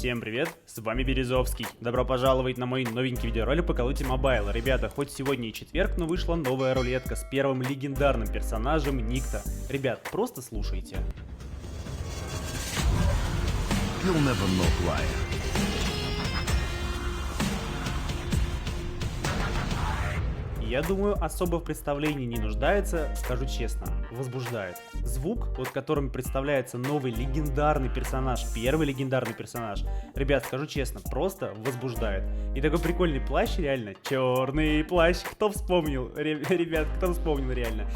Всем привет, с вами Березовский. Добро пожаловать на мой новенький видеоролик по Call of Duty Mobile. Ребята, хоть сегодня и четверг, но вышла новая рулетка с первым легендарным персонажем Никто. Ребят, просто слушайте. You'll never milk lion. Я думаю, особо в представлении не нуждается, скажу честно, возбуждает. Звук, вот которым представляется новый легендарный персонаж, первый легендарный персонаж, ребят, скажу честно, просто возбуждает. И такой прикольный плащ, реально, черный плащ, кто вспомнил, ребят, кто вспомнил реально.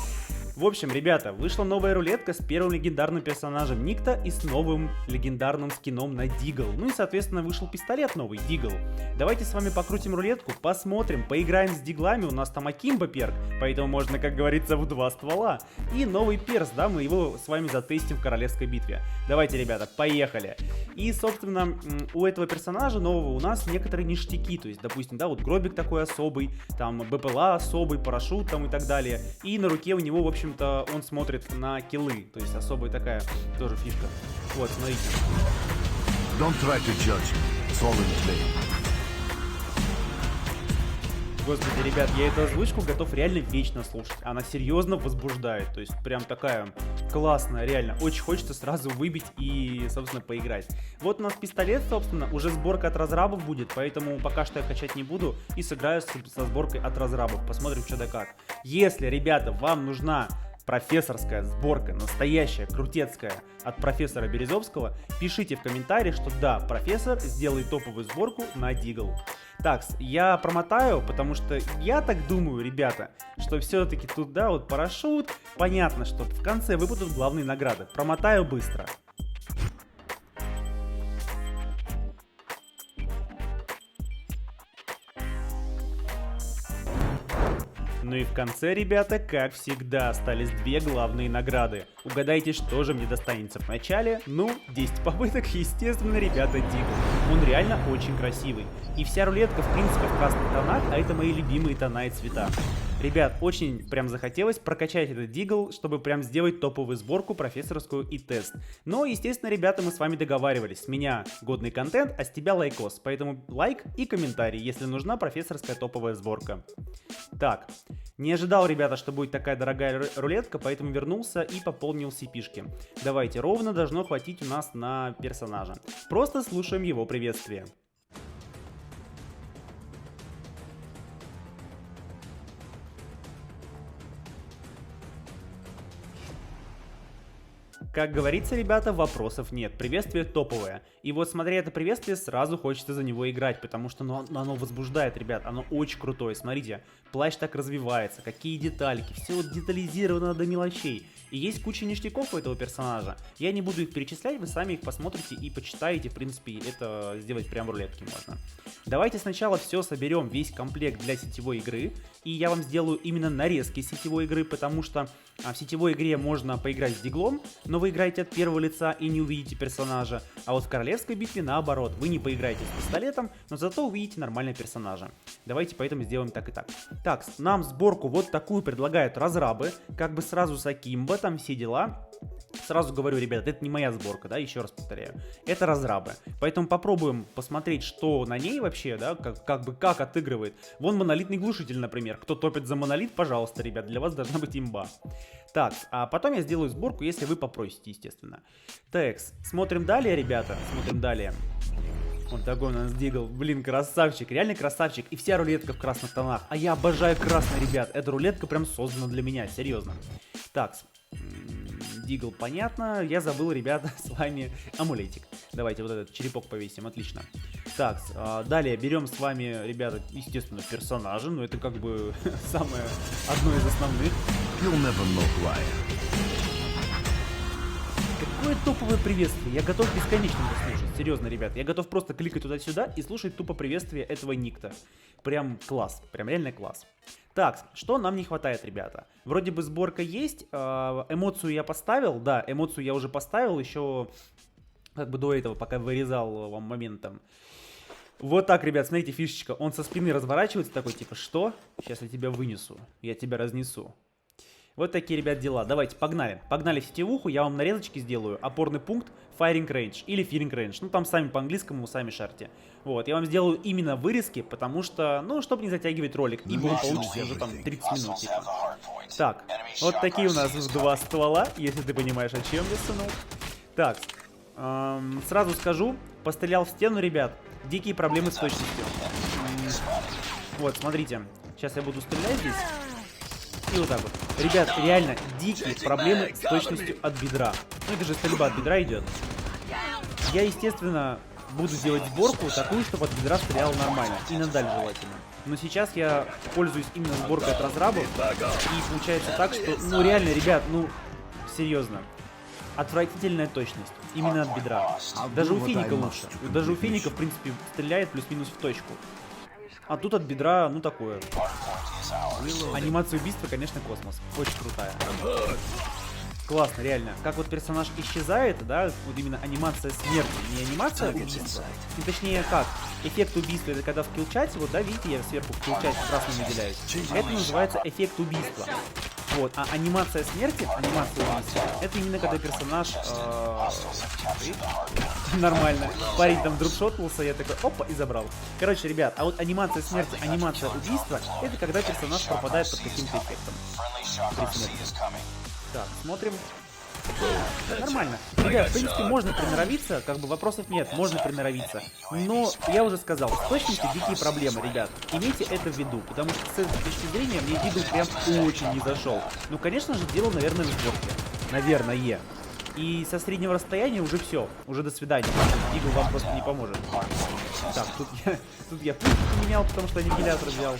В общем, ребята, вышла новая рулетка с первым легендарным персонажем Никто и с новым легендарным скином на Дигл. Ну и, соответственно, вышел пистолет новый, Дигл. Давайте с вами покрутим рулетку, посмотрим, поиграем с диглами. У нас там Акимбо перк, поэтому можно, как говорится, в два ствола. И новый перс, да, мы его с вами затестим в королевской битве. Давайте, ребята, поехали. И, собственно, у этого персонажа нового у нас некоторые ништяки. То есть, допустим, да, вот гробик такой особый, там БПЛА особый, парашют там и так далее. И на руке у него, в общем-то, он смотрит на киллы. То есть, особая такая тоже фишка. Вот, смотрите. Don't try to judge me. It's all in play. Господи, ребят, я эту озвучку готов реально вечно слушать. Она серьезно возбуждает. То есть, прям такая классная, реально. Очень хочется сразу выбить и, собственно, поиграть. Вот у нас пистолет, собственно, уже сборка от разрабов будет, поэтому пока что я качать не буду и сыграю со сборкой от разрабов. Посмотрим, что да как. Если, ребята, вам нужна профессорская сборка, настоящая, крутецкая, от профессора Березовского, пишите в комментариях, что да, профессор сделает топовую сборку на Дигл. Так, я промотаю, потому что я так думаю, ребята, что все-таки тут, да, вот парашют, понятно, что в конце выпадут главные награды. Промотаю быстро. Ну и в конце, ребята, как всегда, остались две главные награды. Угадайте, что же мне достанется в начале? Ну, 10 попыток, естественно, ребята, Дигл. Он реально очень красивый. И вся рулетка, в принципе, в красных тонах, а это мои любимые тона и цвета. Ребят, очень прям захотелось прокачать этот Дигл, чтобы прям сделать топовую сборку, профессорскую и тест. Но, естественно, ребята, мы с вами договаривались. С меня годный контент, а с тебя лайкос. Поэтому лайк и комментарий, если нужна профессорская топовая сборка. Так, не ожидал, ребята, что будет такая дорогая рулетка, поэтому вернулся и пополнил CP-шки. Давайте, ровно должно хватить у нас на персонажа. Просто слушаем его приветствие. Как говорится, ребята, вопросов нет. Приветствие топовое. И вот, смотря это приветствие, сразу хочется за него играть, потому что оно возбуждает, ребят. Оно очень крутое. Смотрите, плащ так развивается, какие детальки. Все вот детализировано до мелочей. И есть куча ништяков у этого персонажа. Я не буду их перечислять, вы сами их посмотрите и почитаете. В принципе, это сделать прям в рулетке можно. Давайте сначала все соберем, весь комплект для сетевой игры. И я вам сделаю именно нарезки сетевой игры, потому что в сетевой игре можно поиграть с диглом, но вы играете от первого лица и не увидите персонажа. А вот в королевской битве наоборот, вы не поиграете с пистолетом, но зато увидите нормального персонажа. Давайте поэтому сделаем так и так. Так, нам сборку вот такую предлагают разрабы, как бы сразу с Акимбо, там все дела. Сразу говорю, ребята, это не моя сборка, да, еще раз повторяю. Это разрабы. Поэтому попробуем посмотреть, что на ней вообще, да, как отыгрывает. Вон монолитный глушитель, например. Кто топит за монолит, пожалуйста, ребят, для вас должна быть имба. Так, а потом я сделаю сборку, если вы попросите, естественно. Так, смотрим далее, ребята, смотрим далее. Вот такой у нас Дигл, блин, красавчик, реально красавчик. И вся рулетка в красных тонах. А я обожаю красный, ребят. Эта рулетка прям создана для меня, серьезно. Так, Дигл, понятно. Я забыл, ребята, с вами амулетик. Давайте вот этот черепок повесим, отлично. Так, далее берем с вами, ребята, естественно, персонажа. Но это как бы самое одно из основных. You'll never milk lion. Какое топовое приветствие. Я готов бесконечно его слушать. Серьезно, ребят. Я готов просто кликать туда-сюда и слушать тупо приветствие этого Никто. Прям класс. Прям реально класс. Так, что нам не хватает, ребята? Вроде бы сборка есть. Эмоцию я поставил. Да, эмоцию я уже поставил. Еще как бы до этого, пока вырезал вам моментом. Вот так, ребят, смотрите, фишечка. Он со спины разворачивается такой, типа, что? Сейчас я тебя вынесу. Я тебя разнесу. Вот такие, ребят, дела. Давайте, погнали. Погнали в сетевуху, я вам нарезочки сделаю. Опорный пункт, firing range или fearing range. Ну, там сами по-английскому, сами шарите. Вот, я вам сделаю именно вырезки, потому что, ну, чтобы не затягивать ролик. Ибо он получится уже там 30 минут, типа. Так, вот такие у нас два ствола, если ты понимаешь, о чем я, сынок. Так, сразу скажу, пострелял в стену, ребят, дикие проблемы с точностью. Вот, смотрите, сейчас я буду стрелять здесь. И вот так вот. Ребят, реально дикие проблемы с точностью от бедра. Ну это же стрельба от бедра идет. Я, естественно, буду делать сборку такую, чтобы от бедра стрелял нормально. И надаль желательно. Но сейчас я пользуюсь именно сборкой от разрабов. И получается так, что, ну реально, ребят, ну, серьезно. Отвратительная точность. Именно от бедра. Даже у Феника лучше. Даже у Феника, в принципе, стреляет плюс-минус в точку. А тут от бедра, ну такое. Анимация убийства, конечно, космос. Очень крутая. Классно, реально. Как вот персонаж исчезает, да, вот именно анимация смерти, не анимация убийства. И, точнее, как? Эффект убийства, это когда в киллчате, вот, да, видите, я сверху в киллчате красным выделяюсь. Это называется эффект убийства. Вот, а анимация смерти, анимация убийства, это именно когда персонаж... Нормально. Парень там дропшотнулся, я такой, опа, и забрал. Короче, ребят, а вот анимация смерти, анимация убийства, это когда персонаж пропадает под каким-то эффектом. Так, смотрим. Нормально. Ребят, в принципе, можно приноровиться, как бы вопросов нет, можно приноровиться. Но, я уже сказал, с точностью дикие проблемы, ребят. Имейте это в виду, потому что с этой точки зрения мне Дигл прям очень не зашел. Ну, конечно же, дело, наверное, в сборке. Наверное. И со среднего расстояния уже все, уже до свидания. Дигл вам просто не поможет. Так, тут я пульт поменял, потому что аннигилятор взял.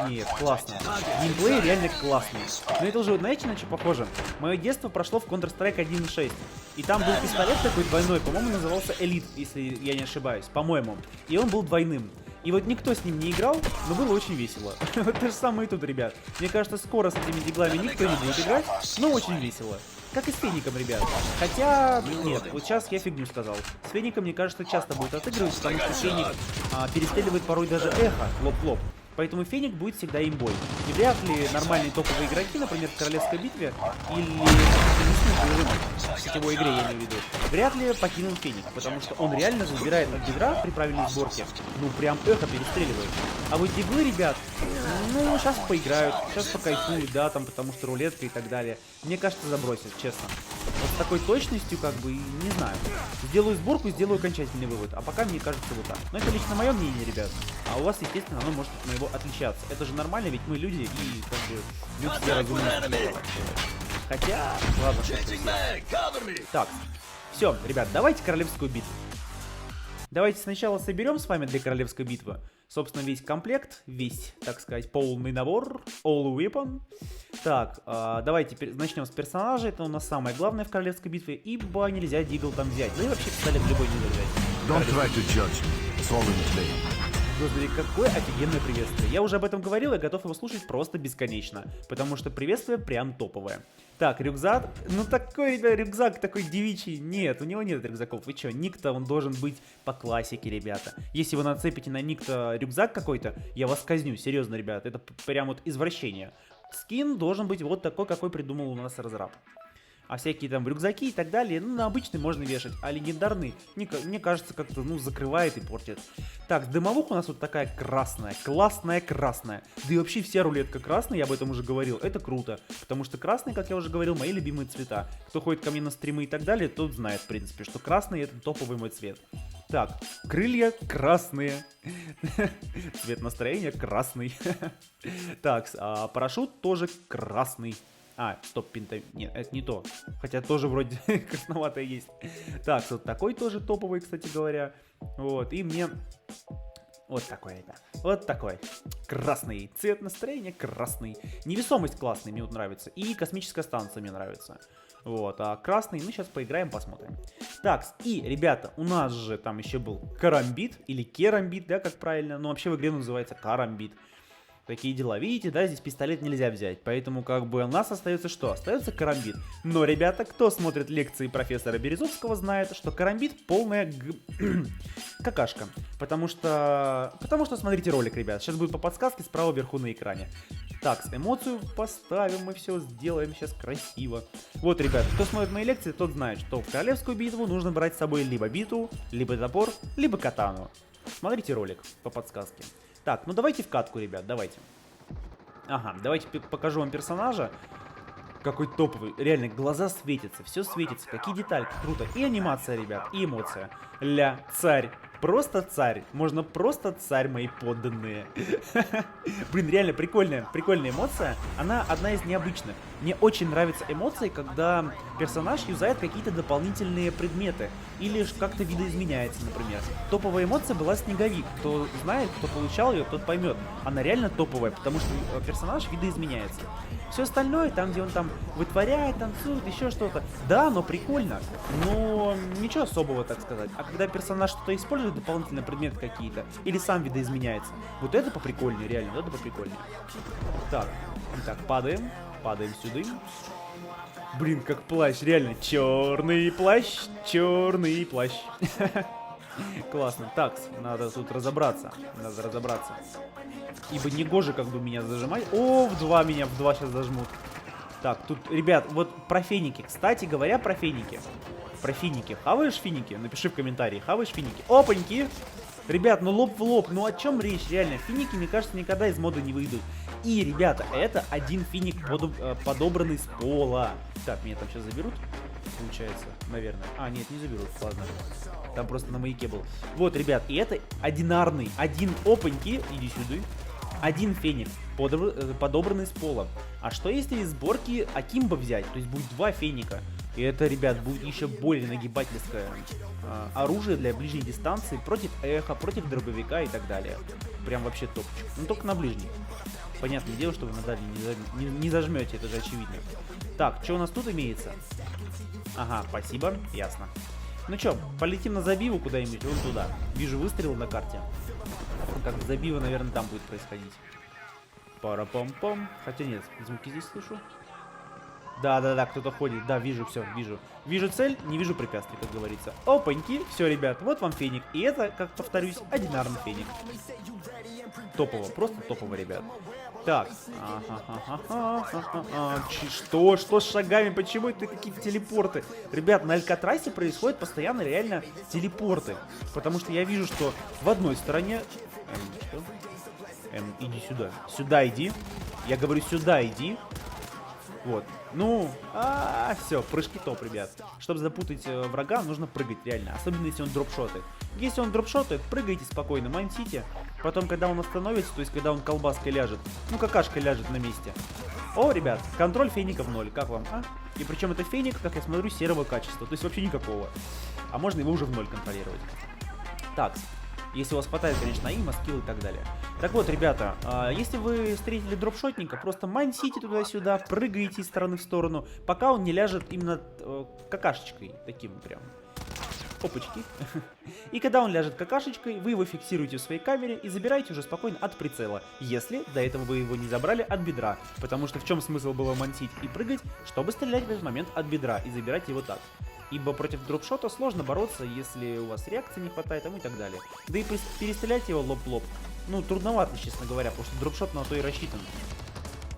Нет, классно. Геймплей реально классный. Но это уже, знаете, на что похоже? Мое детство прошло в Counter-Strike 1.6. И там был пистолет такой двойной, по-моему, назывался Elite, если я не ошибаюсь, по-моему. И он был двойным. И вот никто с ним не играл, но было очень весело. Вот то же самое и тут, ребят. Мне кажется, скоро с этими диглами никто не будет играть, но очень весело. Как и с Феником, ребят. Хотя, нет, вот сейчас я фигню сказал. С Феником, мне кажется, часто будет отыгрывать, потому что Феник перестреливает порой даже эхо, лоб-лоб. Поэтому Феник будет всегда имбой. И вряд ли нормальные топовые игроки, например, в Королевской битве или в сетевой игре, я имею в виду, вряд ли покинут Феник, потому что он реально забирает от бедра при правильной сборке, ну прям эхо перестреливает. А вот диглы, ребят, ну сейчас поиграют, сейчас покайфуют, да, там, потому что рулетка и так далее. Мне кажется, забросят, честно. Вот с такой точностью, как бы, не знаю. Сделаю сборку, сделаю окончательный вывод. А пока мне кажется вот так. Но это лично мое мнение, ребят. А у вас, естественно, оно может от моего отличаться. Это же нормально, ведь мы люди и, как бы, люди все разумные. Хотя, ладно, что-то. Так, все, ребят, давайте королевскую битву. Давайте сначала соберем с вами для королевской битвы, собственно, весь комплект, весь, так сказать, полный набор, all weapon. Так, давайте начнем с персонажа, это у нас самое главное в королевской битве, ибо нельзя дигл там взять, да и вообще пистолет любой нельзя взять. Господи, какое офигенное приветствие. Я уже об этом говорил, я готов его слушать просто бесконечно, потому что приветствие прям топовое. Так, рюкзак, ну такой, ребят, рюкзак такой девичий, нет, у него нет рюкзаков, вы чё, ник-то он должен быть по классике, ребята. Если вы нацепите на ник-то рюкзак какой-то, я вас казню, серьезно, ребята, это прям вот извращение. Скин должен быть вот такой, какой придумал у нас разраб. А всякие там рюкзаки и так далее, ну, на обычный можно вешать, а легендарный, мне кажется, как-то, ну, закрывает и портит. Так, дымовуха у нас вот такая красная, классная красная. Да и вообще вся рулетка красная, я об этом уже говорил, это круто. Потому что красный, как я уже говорил, мои любимые цвета. Кто ходит ко мне на стримы и так далее, тот знает, в принципе, что красный это топовый мой цвет. Так, крылья красные. Цвет настроения красный. Так, парашют тоже красный. Стоп, нет, это не то. Хотя тоже вроде красноватое есть. Так, вот такой тоже топовый, кстати говоря. Вот, и мне... Вот такой, ребят. Вот такой. Красный. Цвет настроения красный. Невесомость классный, мне вот нравится. И космическая станция мне нравится. Вот, а красный, ну сейчас поиграем, посмотрим. Так, и, ребята, у нас же там еще был карамбит, или керамбит, да, как правильно. Ну, вообще в игре называется карамбит. Такие дела. Видите, да, здесь пистолет нельзя взять. Поэтому как бы у нас остается что? Остается карамбит. Но, ребята, кто смотрит лекции профессора Березовского, знает, что карамбит полная какашка. Потому что смотрите ролик, ребят. Сейчас будет по подсказке справа вверху на экране. Так, эмоцию поставим, мы все сделаем сейчас красиво. Вот, ребят, кто смотрит мои лекции, тот знает, что в королевскую битву нужно брать с собой либо биту, либо топор, либо катану. Смотрите ролик по подсказке. Так, ну давайте в катку, ребят, давайте. Ага, давайте покажу вам персонажа. Какой топовый. Реально, глаза светятся, все светится. Какие детальки, круто. И анимация, ребят, и эмоция. Ля, царь. Просто царь. Можно просто царь, мои подданные. Блин, реально прикольная эмоция. Она одна из необычных. Мне очень нравятся эмоции, когда персонаж юзает какие-то дополнительные предметы. Или как-то видоизменяется, например. Топовая эмоция была снеговик. Кто знает, кто получал ее, тот поймет. Она реально топовая, потому что персонаж видоизменяется. Все остальное, там, где он там вытворяет, танцует, еще что-то. Да, но прикольно. Но ничего особого, так сказать. А когда персонаж что-то использует, дополнительные предметы какие-то, или сам видоизменяется, вот это поприкольнее, реально, вот это поприкольнее. Так, падаем сюда. Блин, как плащ, реально, черный плащ. Классно. Так, надо тут разобраться. Ибо не гоже как бы меня зажимать. О, в два сейчас зажмут. Так, тут, ребят, вот про феники. Кстати говоря, про феники. Хаваешь финики? Напиши в комментарии. Хаваешь финики? Опаньки! Ребят, ну лоб в лоб. Ну о чем речь? Реально, финики, мне кажется, никогда из моды не выйдут. И, ребята, это один финик, подобранный с пола. Так, меня там сейчас заберут? Получается, наверное. А, нет, не заберут, ладно. Там просто на маяке был. Вот, ребят, и это одинарный. Один опаньки, иди сюда. Один феник, подобранный с пола. А что если из сборки Акимбо взять? То есть будет два феника. И это, ребят, будет еще более нагибательское оружие для ближней дистанции против эхо, против дробовика и так далее. Прям вообще топчик. Ну только на ближней. Понятное дело, что вы на дальней не зажмете, это же очевидно. Так, что у нас тут имеется? Ага, спасибо, ясно. Ну что, полетим на забиву куда-нибудь, вон туда. Вижу выстрелы на карте. Как забива, наверное, там будет происходить. Пара-пам-пам. Хотя нет, звуки здесь слышу. Да, кто-то ходит. Да, вижу, все, вижу. Вижу цель, не вижу препятствий, как говорится. Опаньки, все, ребят, вот вам феник. И это, как повторюсь, одинарный феник. Топово, просто топово, ребят. Так. Что с шагами? Почему это какие-то телепорты? Ребят, на Алькатрасе происходят постоянно реально телепорты. Потому что я вижу, что в одной стороне... Иди сюда. Сюда иди. Я говорю, сюда иди. Вот. Ну, все, прыжки топ, ребят. Чтобы запутать врага, нужно прыгать реально. Особенно, если он дропшотает. Если он дропшотает, прыгайте спокойно, мансите. Потом, когда он остановится, то есть, когда он колбаской ляжет, ну, какашка ляжет на месте. О, ребят, контроль феников 0. Как вам, а? И причем это феник, как я смотрю, серого качества. То есть, вообще никакого. А можно его уже в 0 контролировать. Так. Если у вас хватает, конечно, има, скилл и так далее. Так вот, ребята, если вы встретили дропшотника, просто мансите туда-сюда, прыгаете из стороны в сторону, пока он не ляжет именно какашечкой, таким прям. Опачки. И когда он ляжет какашечкой, вы его фиксируете в своей камере и забираете уже спокойно от прицела, если до этого вы его не забрали от бедра. Потому что в чем смысл было мансить и прыгать, чтобы стрелять в этот момент от бедра и забирать его так. Ибо против дропшота сложно бороться, если у вас реакции не хватает, и так далее. Да и перестрелять его лоб в лоб, ну, трудновато, честно говоря, потому что дропшот на то и рассчитан,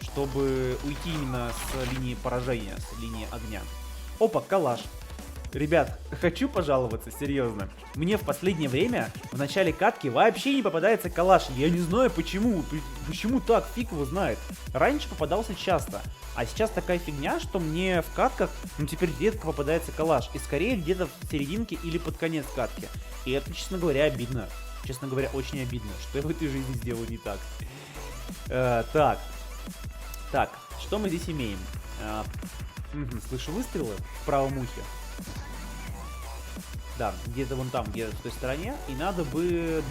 чтобы уйти именно с линии поражения, с линии огня. Опа, калаш. Ребят, хочу пожаловаться, серьезно. Мне в последнее время, в начале катки, вообще не попадается калаш. Я не знаю почему. Почему так? Фиг его знает. Раньше попадался часто. А сейчас такая фигня, что мне в катках, ну, теперь редко попадается калаш. И скорее где-то в серединке или под конец катки. И это, честно говоря, обидно. Честно говоря, очень обидно, что я в этой жизни сделал не так. Так, что мы здесь имеем? Слышу выстрелы в правом ухе. Да, где-то вон там, где-то в той стороне. И надо бы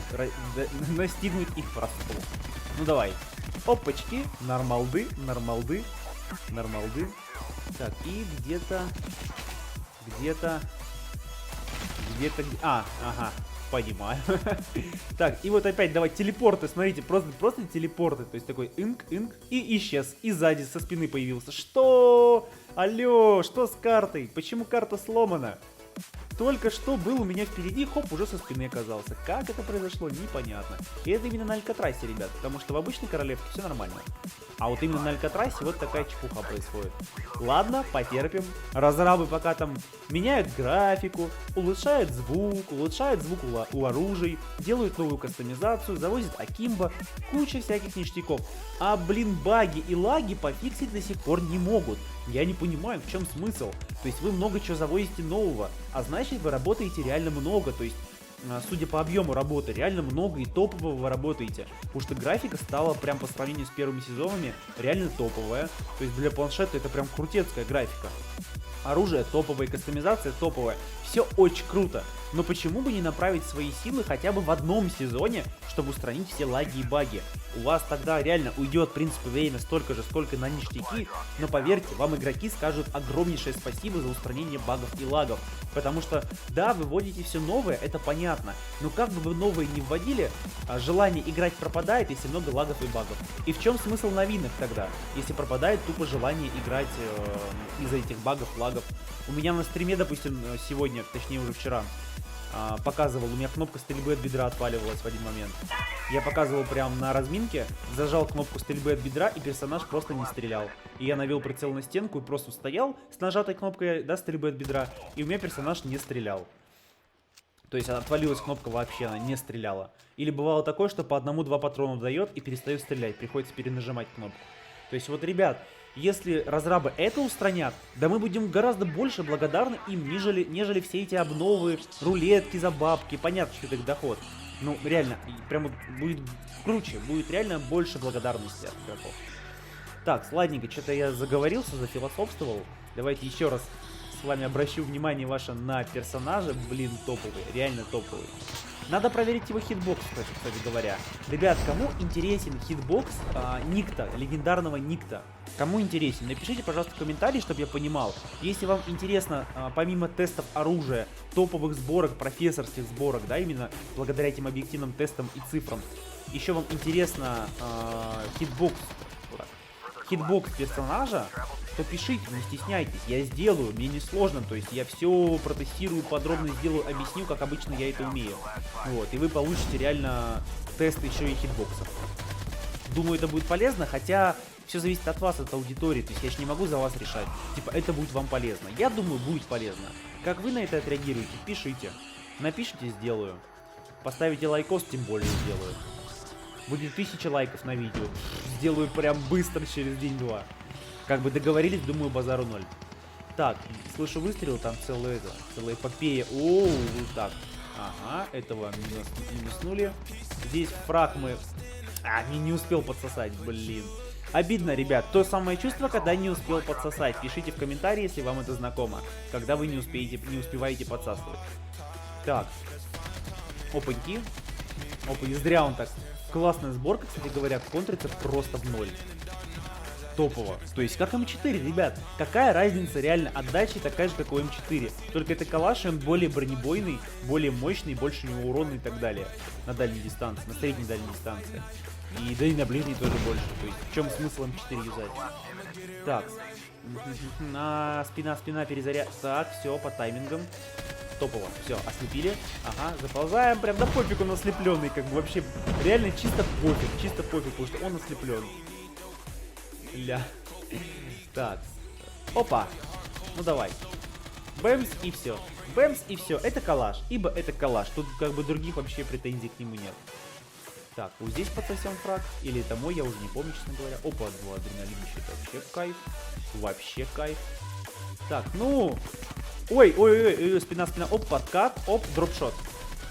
настигнуть их врасплох. Ну давай. Опачки. Нормалды. Так, и где-то... Ага. Понимаю. Так, и вот опять давай телепорты, смотрите, просто телепорты. То есть такой инк, и исчез. И сзади со спины появился. Что? Алло, что с картой? Почему карта сломана? Только что был у меня впереди, хоп, уже со спины оказался. Как это произошло, непонятно. И это именно на Алькатрасе, ребят, потому что в обычной королевке все нормально. А вот именно на Алькатрасе вот такая чепуха происходит. Ладно, потерпим. Разрабы пока там меняют графику, улучшают звук у оружий, делают новую кастомизацию, завозят Акимбо, куча всяких ништяков. А, блин, баги и лаги пофиксить до сих пор не могут. Я не понимаю, в чем смысл. То есть вы много чего завозите нового, а значит вы работаете реально много, то есть судя по объему работы, реально много и топового вы работаете. Потому что графика стала прям по сравнению с первыми сезонами реально топовая. То есть для планшета это прям крутецкая графика. Оружие топовое, кастомизация топовая. Все очень круто. Но почему бы не направить свои силы хотя бы в одном сезоне, чтобы устранить все лаги и баги? У вас тогда реально уйдет, в принципе, время столько же, сколько на ништяки. Но поверьте, вам игроки скажут огромнейшее спасибо за устранение багов и лагов. Потому что, да, вы вводите все новое, это понятно. Но как бы вы новое не вводили, желание играть пропадает, если много лагов и багов. И в чем смысл новинок тогда? Если пропадает тупо желание играть из-за этих багов, лагов. У меня на стриме, допустим, сегодня, точнее уже вчера, показывал, у меня кнопка стрельбы от бедра отваливалась в один момент. Я показывал прям на разминке, зажал кнопку стрельбы от бедра, и персонаж просто не стрелял. И я навел прицел на стенку и просто стоял с нажатой кнопкой, да, стрельбы от бедра, и у меня персонаж не стрелял. То есть отвалилась кнопка вообще, она не стреляла. Или бывало такое, что по одному-два патрона дает и перестает стрелять, приходится перенажимать кнопку. То есть вот, ребят, если разрабы это устранят, да мы будем гораздо больше благодарны им, нежели все эти обновы, рулетки за бабки. Понятно, что это их доход. Ну, реально, прям будет круче, будет реально больше благодарности от игроков. Так, сладненько, что-то я заговорился, зафилософствовал. Давайте еще раз с вами обращу внимание ваше на персонажа. Блин, топовый, реально топовый. Надо проверить его хитбокс, кстати говоря. Ребят, кому интересен хитбокс Никта, легендарного Никта? Кому интересен? Напишите, пожалуйста, в комментарии, чтобы я понимал. Если вам интересно, помимо тестов оружия, топовых сборок, профессорских сборок, да, именно благодаря этим объективным тестам и цифрам, еще вам интересно хитбокс персонажа, то пишите, не стесняйтесь, я сделаю, мне не сложно, то есть я все протестирую, подробно сделаю, объясню, как обычно я это умею. Вот, и вы получите реально тест еще и хитбоксов. Думаю, это будет полезно, хотя все зависит от вас, от аудитории, то есть я же не могу за вас решать, типа это будет вам полезно. Я думаю, будет полезно. Как вы на это отреагируете, пишите. Напишите, сделаю. Поставите лайкос, тем более сделаю. Будет 1000 лайков на видео. Сделаю прям быстро, через день-два. Как бы договорились, думаю, базару 0. Так, слышу выстрел, там целая эпопея. Оу, так. Ага, этого минуснули. Здесь фраг мы... не успел подсосать, блин. Обидно, ребят. То самое чувство, когда не успел подсосать. Пишите в комментарии, если вам это знакомо. Когда вы не успеваете подсасывать. Так. Опаньки. Опа, и зря он так... Классная сборка, кстати говоря, контрится просто в 0. Топово. То есть как М4, ребят. Какая разница реально? Отдача такая же, как у М4. Только это калаш, он более бронебойный, более мощный, больше у него урона и так далее. На дальней дистанции, на средней дальней дистанции. И да и на ближней тоже больше. То есть в чем смысл М4 юзать? Так. Спина перезаряд. Так, все, по таймингам. Топово. Все, ослепили. Ага, заползаем. Прям на пофиг он ослепленный. Как бы вообще реально чисто пофиг, потому что он ослеплен. Ля. Так. Опа. Ну давай. Бэмс и все. Бэмс и все. Это калаш. Ибо это калаш. Тут как бы других вообще претензий к нему нет. Так, вот здесь подсосем фраг. Или это мой, я уже не помню, честно говоря. Опа, 2 адреналинища. Это вообще кайф. Вообще кайф. Так, ну... Ой, спина. Оп, подкат, оп, дропшот.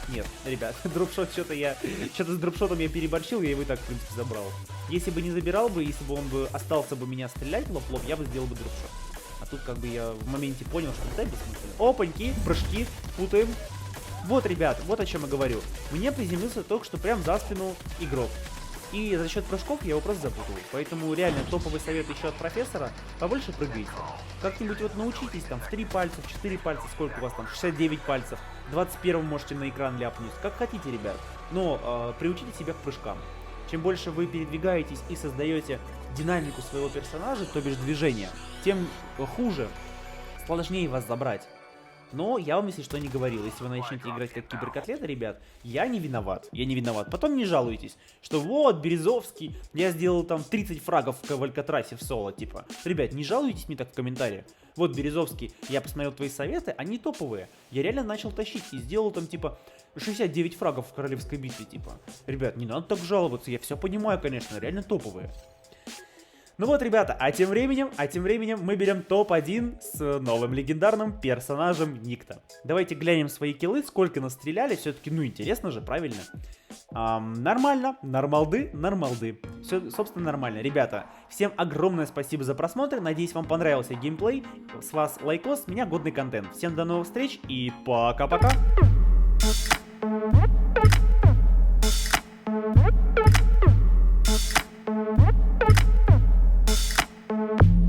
Нет, ребят, дропшот что-то с дропшотом я переборщил, я его и так, в принципе, забрал. Если бы не забирал бы, если бы он бы остался бы меня стрелять лоб-лоб, я бы сделал бы дропшот. А тут как бы я в моменте понял, что это бессмысленно. Опаньки, прыжки, путаем. Вот, ребят, вот о чем я говорю. Мне приземлился только что прям за спину игрок. И за счет прыжков я его просто запутываю. Поэтому реально топовый совет еще от профессора: побольше прыгайте. Как-нибудь вот научитесь там в 3 пальца, в 4 пальца, сколько у вас там, 69 пальцев, 21 можете на экран ляпнуть, как хотите, ребят. Но приучите себя к прыжкам. Чем больше вы передвигаетесь и создаете динамику своего персонажа, то бишь движение, тем хуже, сложнее вас забрать. Но я вам, если что, не говорил. Если вы начнете играть как киберкотлета, ребят, я не виноват. Я не виноват. Потом не жалуйтесь, что вот, Березовский, я сделал там 30 фрагов в Алькатрасе в соло, типа. Ребят, не жалуйтесь мне так в комментариях. Вот, Березовский, я посмотрел твои советы, они топовые. Я реально начал тащить и сделал там, типа, 69 фрагов в королевской битве, типа. Ребят, не надо так жаловаться, я все понимаю, конечно, реально топовые. Ну вот, ребята, а тем временем мы берем топ-1 с новым легендарным персонажем Никто. Давайте глянем свои киллы, сколько настреляли, все-таки, ну, интересно же, правильно? Нормально, нормалды. Все, собственно, нормально. Ребята, всем огромное спасибо за просмотр, надеюсь, вам понравился геймплей. С вас лайкос, с меня годный контент. Всем до новых встреч и пока-пока!